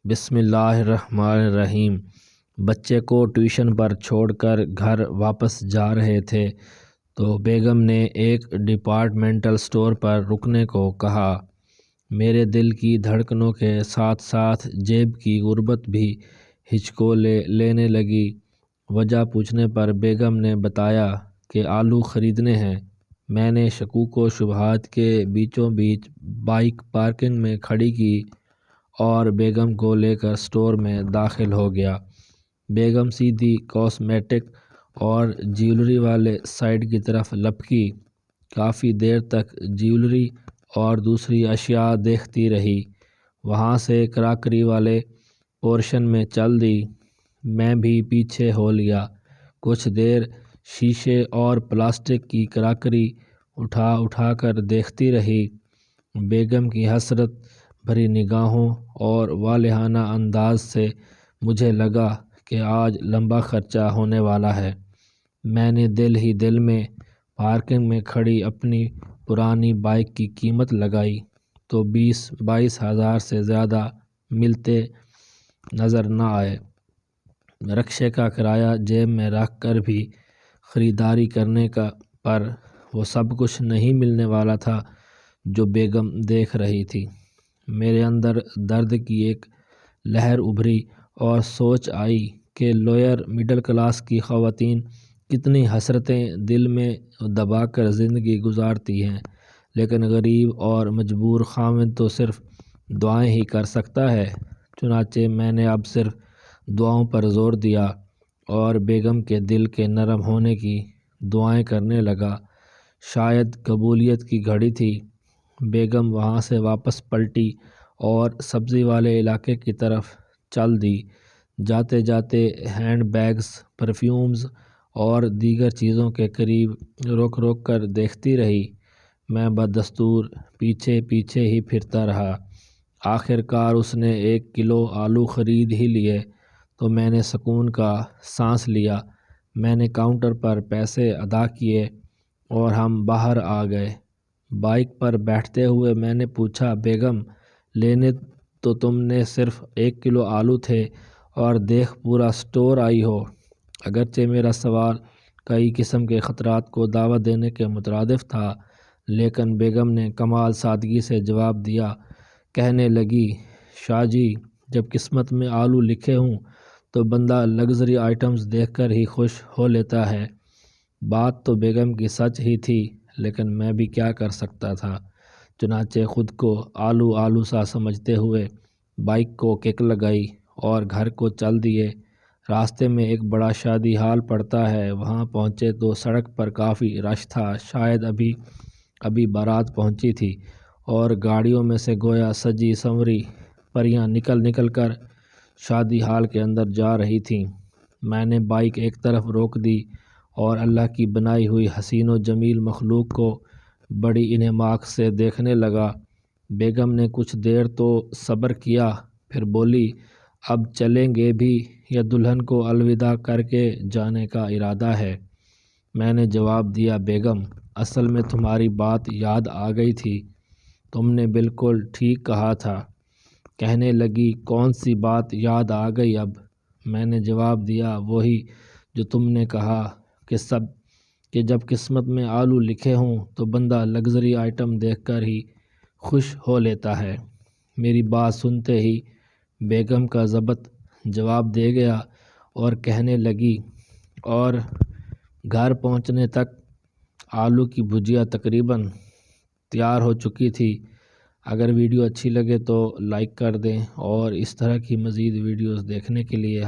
بسم اللہ الرحمن الرحیم۔ بچے کو ٹیوشن پر چھوڑ کر گھر واپس جا رہے تھے تو بیگم نے ایک ڈپارٹمنٹل سٹور پر رکنے کو کہا۔ میرے دل کی دھڑکنوں کے ساتھ ساتھ جیب کی غربت بھی ہچکولے لینے لگی۔ وجہ پوچھنے پر بیگم نے بتایا کہ آلو خریدنے ہیں۔ میں نے شکوک و شبہات کے بیچوں بیچ بائیک پارکنگ میں کھڑی کی اور بیگم کو لے کر سٹور میں داخل ہو گیا۔ بیگم سیدھی کاسمیٹک اور جیولری والے سائڈ کی طرف لپکی۔ کافی دیر تک جیولری اور دوسری اشیاء دیکھتی رہی، وہاں سے کراکری والے پورشن میں چل دی۔ میں بھی پیچھے ہو لیا۔ کچھ دیر شیشے اور پلاسٹک کی کراکری اٹھا اٹھا کر دیکھتی رہی۔ بیگم کی حسرت بھری نگاہوں اور والہانہ انداز سے مجھے لگا کہ آج لمبا خرچہ ہونے والا ہے۔ میں نے دل ہی دل میں پارکنگ میں کھڑی اپنی پرانی بائیک کی قیمت لگائی تو 20-22 ہزار سے زیادہ ملتے نظر نہ آئے۔ رکشے کا کرایہ جیب میں رکھ کر بھی خریداری کرنے پر وہ سب کچھ نہیں ملنے والا تھا جو بیگم دیکھ رہی تھی۔ میرے اندر درد کی ایک لہر ابھری اور سوچ آئی کہ لوئر مڈل کلاس کی خواتین کتنی حسرتیں دل میں دبا کر زندگی گزارتی ہیں، لیکن غریب اور مجبور خاوند تو صرف دعائیں ہی کر سکتا ہے۔ چنانچہ میں نے اب صرف دعاؤں پر زور دیا اور بیگم کے دل کے نرم ہونے کی دعائیں کرنے لگا۔ شاید قبولیت کی گھڑی تھی۔ بیگم وہاں سے واپس پلٹی اور سبزی والے علاقے کی طرف چل دی۔ جاتے جاتے ہینڈ بیگز، پرفیومز اور دیگر چیزوں کے قریب رک رک کر دیکھتی رہی۔ میں بدستور پیچھے پیچھے ہی پھرتا رہا۔ آخر کار اس نے 1 کلو آلو خرید ہی لیے تو میں نے سکون کا سانس لیا۔ میں نے کاؤنٹر پر پیسے ادا کیے اور ہم باہر آ گئے۔ بائیک پر بیٹھتے ہوئے میں نے پوچھا، بیگم لینے تو تم نے صرف 1 کلو آلو تھے اور دیکھ پورا سٹور آئی ہو۔ اگرچہ میرا سوال کئی قسم کے خطرات کو دعوت دینے کے مترادف تھا، لیکن بیگم نے کمال سادگی سے جواب دیا۔ کہنے لگی، شاہ جی، جب قسمت میں آلو لکھے ہوں تو بندہ لگژری آئٹمز دیکھ کر ہی خوش ہو لیتا ہے۔ بات تو بیگم کی سچ ہی تھی، لیکن میں بھی کیا کر سکتا تھا۔ چنانچہ خود کو آلو آلو سا سمجھتے ہوئے بائیک کو کک لگائی اور گھر کو چل دیے۔ راستے میں ایک بڑا شادی ہال پڑتا ہے، وہاں پہنچے تو سڑک پر کافی رش تھا۔ شاید ابھی بارات پہنچی تھی اور گاڑیوں میں سے گویا سجی سنوری پریاں نکل نکل کر شادی ہال کے اندر جا رہی تھیں۔ میں نے بائیک ایک طرف روک دی اور اللہ کی بنائی ہوئی حسین و جمیل مخلوق کو بڑی انہماک سے دیکھنے لگا۔ بیگم نے کچھ دیر تو صبر کیا، پھر بولی، اب چلیں گے بھی یا دلہن کو الوداع کر کے جانے کا ارادہ ہے؟ میں نے جواب دیا، بیگم اصل میں تمہاری بات یاد آ گئی تھی، تم نے بالکل ٹھیک کہا تھا۔ کہنے لگی، کون سی بات یاد آ گئی اب؟ میں نے جواب دیا، وہی جو تم نے کہا کہ جب قسمت میں آلو لکھے ہوں تو بندہ لگژری آئٹم دیکھ کر ہی خوش ہو لیتا ہے۔ میری بات سنتے ہی بیگم کا ضبط جواب دے گیا اور کہنے لگی، اور گھر پہنچنے تک آلو کی بھجیا تقریباً تیار ہو چکی تھی۔ اگر ویڈیو اچھی لگے تو لائک کر دیں اور اس طرح کی مزید ویڈیوز دیکھنے کے لیے